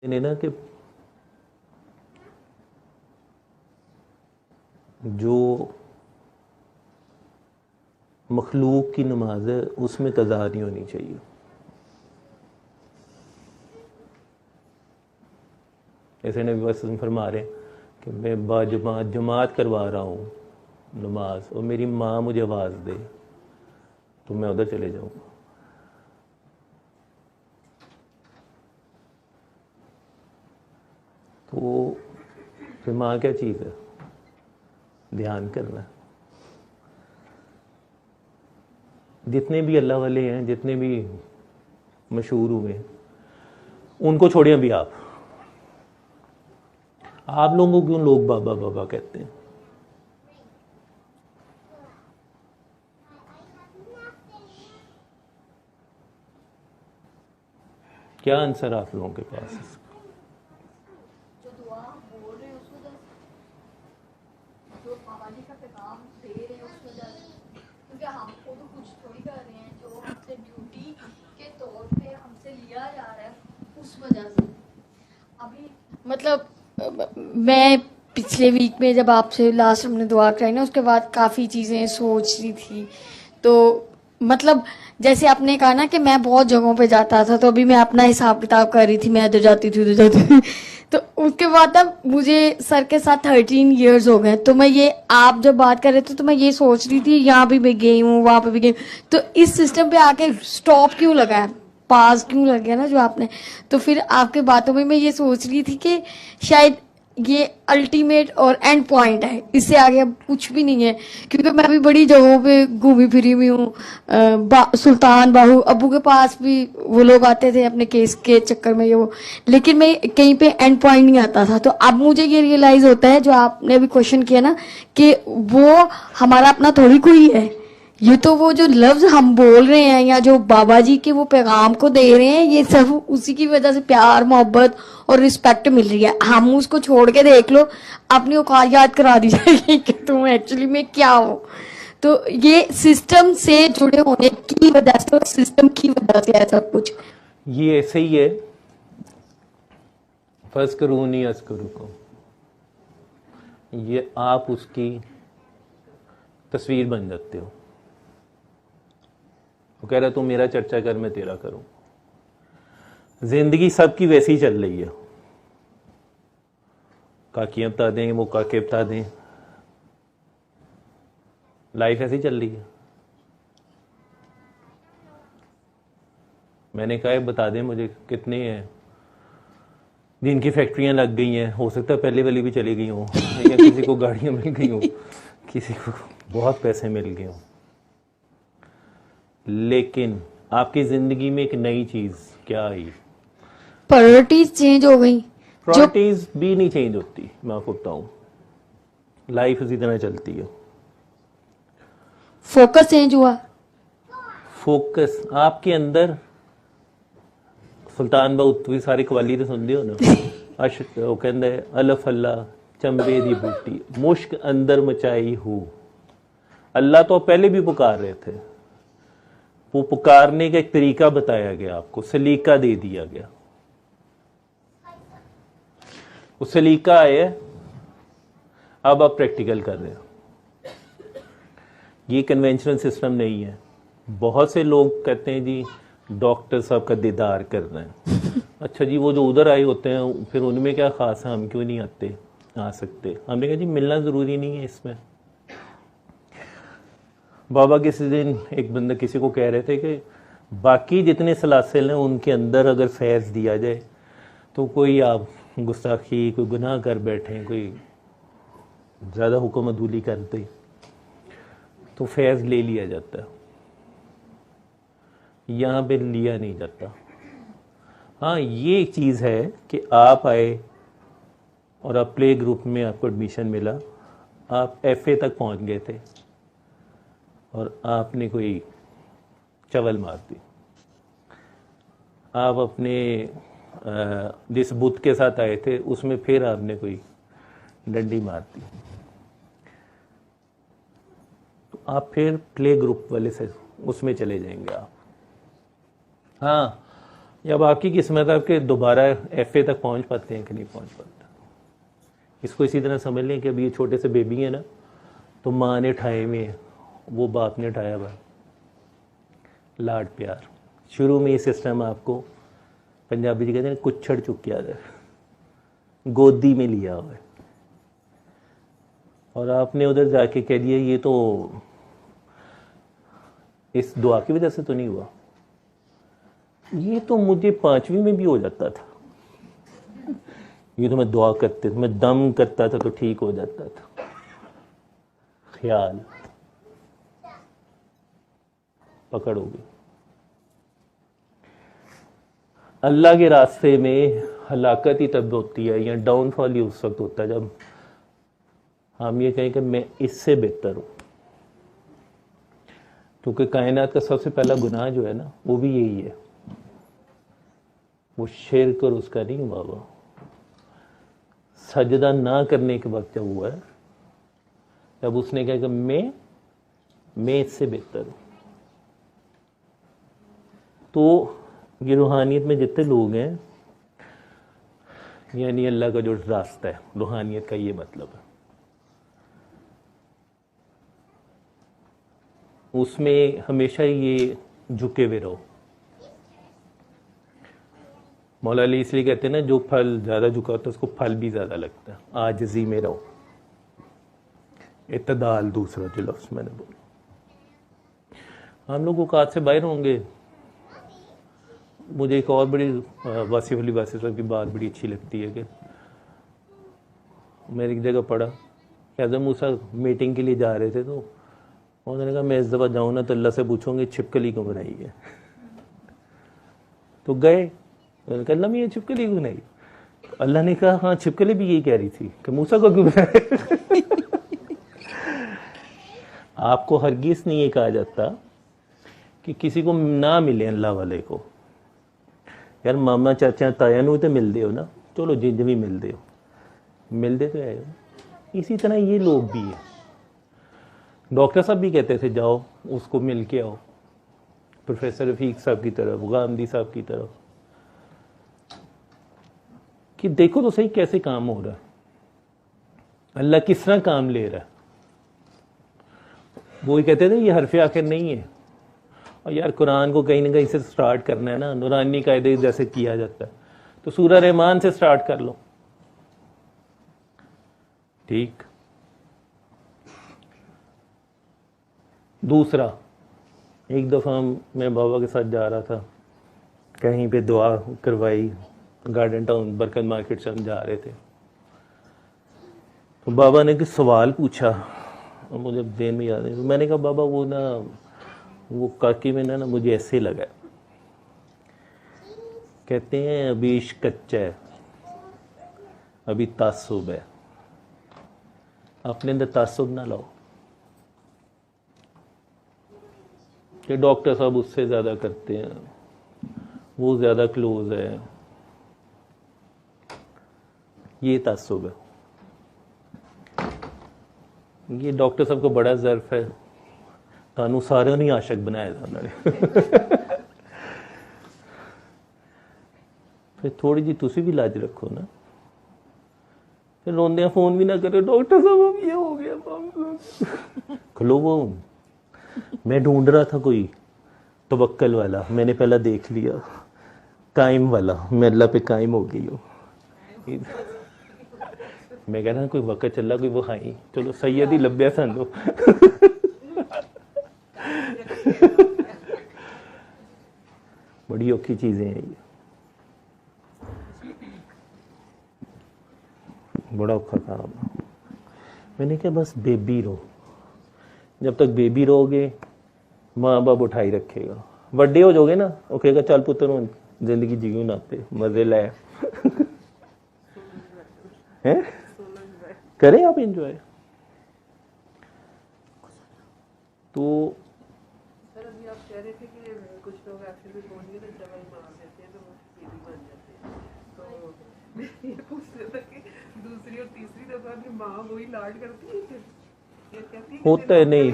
ने ना कि जो मखलूक की नमाज है उसमें कज़ा नहीं होनी चाहिए। ऐसे नबी वसल्लम फरमा रहे हैं कि मैं बाजमात जमात करवा रहा हूँ नमाज और मेरी माँ मुझे आवाज़ दे तो मैं उधर चले जाऊँगा। तो फिर माँ क्या चीज़ है, ध्यान करना। जितने भी अल्लाह वाले हैं, जितने भी मशहूर हुए हैं, उनको छोड़िए अभी आप लोगों को क्यों लोग बाबा बाबा कहते हैं? क्या आंसर आप लोगों के पास है? जो दुआ हम बोल रहे हैं उस वजह से, जो बाबा जी का पैगाम दे रहे हैं उस वजह से, क्योंकि हमको तो कुछ थोड़ी कर रहे हैं, जो हमसे ड्यूटी के तौर पे हमसे लिया जा रहा है उस वजह से। अभी मतलब मैं पिछले वीक में जब आपसे लास्ट हमने दुआ कराई ना, उसके बाद काफ़ी चीज़ें सोच रही थी। तो मतलब जैसे आपने कहा ना कि मैं बहुत जगहों पे जाता था, तो अभी मैं अपना हिसाब किताब कर रही थी, मैं इधर जाती थी उधर जाती थी तो उसके बाद अब मुझे सर के साथ 13 इयर्स हो गए। तो मैं ये आप जब बात कर रहे थे तो मैं ये सोच रही थी, यहाँ भी मैं गई हूँ वहाँ पे भी गई हूँ, तो इस सिस्टम पे आके स्टॉप क्यों लगा है, पास क्यों लग गया ना जो आपने। तो फिर आपके बातों में मैं ये सोच रही थी कि शायद ये अल्टीमेट और एंड पॉइंट है, इससे आगे अब कुछ भी नहीं है। क्योंकि मैं भी बड़ी जगहों पे घूमी फिरी हुई हूँ, सुल्तान बाहू अबू के पास भी वो लोग आते थे अपने केस के चक्कर में ये वो, लेकिन मैं कहीं पे एंड पॉइंट नहीं आता था। तो अब मुझे ये रियलाइज होता है, जो आपने अभी क्वेश्चन किया ना, कि वो हमारा अपना थोड़ी कोई है, ये तो वो जो लफ्ज हम बोल रहे हैं या जो बाबा जी के वो पैगाम को दे रहे हैं, ये सब उसी की वजह से प्यार मोहब्बत और रिस्पेक्ट मिल रही है। हम उसको छोड़ के देख लो, अपनी औकात याद करा दी जाएगी कि तुम एक्चुअली में क्या हो। तो ये सिस्टम से जुड़े होने की वजह से और सिस्टम की वजह से है सब कुछ। ये ऐसे ही है, फज़्कुरूनी अज़्कुरुकुम, ये आप उसकी तस्वीर बन जाते हो। वो कह रहा तू मेरा चर्चा कर मैं तेरा करूं। जिंदगी सबकी वैसी ही चल रही है, काकियां बता दें वो काके बता दें, लाइफ ऐसी चल रही है। मैंने कहा है बता दें मुझे कितने हैं जिनकी फैक्ट्रियां लग गई हैं, हो सकता है पहले वाली भी चली गई हों, या किसी को गाड़ियां मिल गई हों, किसी को बहुत पैसे मिल गए हों, लेकिन आपकी जिंदगी में एक नई चीज क्या आई? प्रायोरिटीज चेंज हो गई। प्रायोरिटीज भी नहीं चेंज होती, मैं आपको बताऊं, लाइफ उसी तरह चलती है। फोकस चेंज हुआ। फोकस आपके अंदर, सुल्तान बहुत भी सारी कवाली तो सुनते हो ना, अश वो कहते अलफ अल्लाह चंबे दी बूटी मुश्क अंदर मचाई हूँ। अल्लाह तो पहले भी पुकार रहे थे, वो पुकारने का एक तरीका बताया गया, आपको सलीका दे दिया गया। वो सलीका है, अब आप प्रैक्टिकल कर रहे हो। ये कन्वेंशनल सिस्टम नहीं है। बहुत से लोग कहते हैं जी डॉक्टर साहब का दीदार करना है। अच्छा जी, वो जो उधर आए होते हैं फिर उनमें क्या खास है, हम क्यों नहीं आते, आ सकते? हमने कहा जी मिलना ज़रूरी नहीं है इसमें। बाबा किसी दिन एक बंदा किसी को कह रहे थे कि बाकी जितने सलासिल हैं उनके अंदर अगर फैज़ दिया जाए तो कोई आप गुस्ताखी कोई गुनाह कर बैठे, कोई ज़्यादा हुक्म अदूली करते तो फैज़ ले लिया जाता, यहाँ पे लिया नहीं जाता। हाँ, ये एक चीज़ है कि आप आए और आप प्ले ग्रुप में आपको एडमिशन मिला, आप FA तक पहुँच गए थे और आपने कोई चवल मार दी। आप अपने जिस बुत के साथ आए थे उसमें फिर आपने कोई डंडी मार दी, तो आप फिर प्ले ग्रुप वाले से उसमें चले जाएंगे आप। हाँ, या अब आपकी किस्मत है कि दोबारा FA तक पहुंच पाते हैं कि नहीं पहुंच पाते। इसको इसी तरह समझ लें कि अभी ये छोटे से बेबी है ना, तो माँ ने ठाए हुए हैं, वो बाप ने ठाया हुआ है। लाड प्यार शुरू में ये सिस्टम आपको पंजाबी जी कहते हैं कुछड़ चुक्या है, गोदी में लिया हुआ है, और आपने उधर जाके कह दिया ये तो इस दुआ की वजह से तो नहीं हुआ, ये तो मुझे 5वीं में भी हो जाता था, ये तो मैं दुआ करते मैं दम करता था तो ठीक हो जाता था। ख्याल पकड़ोगे। अल्लाह के रास्ते में हलाकत ही तब होती है या डाउनफॉल ही उस वक्त होता है जब हम ये कहें कि मैं इससे बेहतर हूं। क्योंकि कायनात का सबसे पहला गुनाह जो है ना वो भी यही है, वो शिर्क और उसका नहीं हुआ, वो सजदा ना करने के वक्त जब हुआ है, तब उसने कहा कि मैं इससे बेहतर हूं। तो ये रूहानियत में जितने लोग हैं, यानी अल्लाह का जो रास्ता है रूहानियत का, ये मतलब है उसमें हमेशा ये झुके हुए रहो। मौला अली इसलिए कहते हैं ना, जो फल ज़्यादा झुका होता है उसको फल भी ज़्यादा लगता है। आजिज़ी में रहो, इत्तदाल दूसरा जो लफ्ज़ मैंने बोला। हम लोग औकात से बाहर होंगे। मुझे एक और बड़ी वासिफ अली वासिफ साहब की बात बड़ी अच्छी लगती है कि मैंने एक जगह पढ़ा कि हज़रत मूसा मीटिंग के लिए जा रहे थे, तो उन्होंने कहा मैं इस दफ़ा जाऊँ ना तो अल्लाह से पूछूंगी छिपकली क्यों बनाई है। तो गए, उन्होंने कहा अल्लाह मैं ये छिपकली क्यों बनाई। अल्लाह ने कहा हाँ छिपकली भी यही कह रही थी कि मूसा को क्यों बनाया। आपको हरगिज़ नहीं ये कहा जाता कि किसी को ना मिले अल्लाह वाले को। यार मामा चाचा ताया नू तो मिलते हो ना, चलो जिंज भी मिलते हो, मिलते तो है। इसी तरह ये लोग भी है। डॉक्टर साहब भी कहते थे जाओ उसको मिल के आओ, प्रोफेसर रफीक साहब की तरफ, गांधी साहब की तरफ, कि देखो तो सही कैसे काम हो रहा है, अल्लाह किस तरह काम ले रहा है। वो ही कहते थे ये हरफ आखिर नहीं है। और यार कुरान को कहीं ना कहीं से स्टार्ट करना है ना, नूरानी कायदे जैसे किया जाता है, तो सूरह रहमान से स्टार्ट कर लो। ठीक। दूसरा, एक दफ़ा मैं बाबा के साथ जा रहा था, कहीं पे दुआ करवाई, गार्डन टाउन बरकत मार्केट से हम जा रहे थे, तो बाबा ने कुछ सवाल पूछा और मुझे देर में याद है। मैंने कहा बाबा वो ना वो काकी में ना मुझे ऐसे लगा। कहते हैं अभी इश्क कच्चा है, अभी तासुब है, अपने अंदर तासुब ना लाओ कि डॉक्टर साहब उससे ज़्यादा करते हैं, वो ज़्यादा क्लोज है, ये तासुब है। ये डॉक्टर साहब को बड़ा ज़र्फ है, तानू सारे नहीं आशक बनाया था उन्होंने। फिर थोड़ी जी तुसी भी लाज रखो ना, फिर रोंदे फोन भी ना करे डॉक्टर साहब अब ये हो गया। खलो वो मैं ढूंढ रहा था कोई तवक्कल वाला, मैंने पहला देख लिया कायम वाला, मैं अल्लाह पे कायम हो गई हूँ। मैं कह रहा कोई वक्त चला कोई वो हाई, चलो सैयद ही लभ्या सानू। बड़ी औखी चीजें हैं ये, बड़ा औखा काम। मैंने कहा बस बेबी रहो, जब तक बेबी रहोगे माँ बाप उठाई रखेगा, बड़े हो जाओगे ना वो कहेगा चल पुत्र जिंदगी जीऊ ना पे मजे ले। हैं करें आप एंजॉय। तो सर अभी आप कह रहे थे कि कुछ लोग एक्चुअली भी बोलेंगे तो जब मार देते हैं तो वो बेबी बन जाते हैं, तो मैं ये पूछ रहा था कि दूसरी और तीसरी दफा भी माँ वही लाड करती है, फिर ये कहती है होता है नहीं।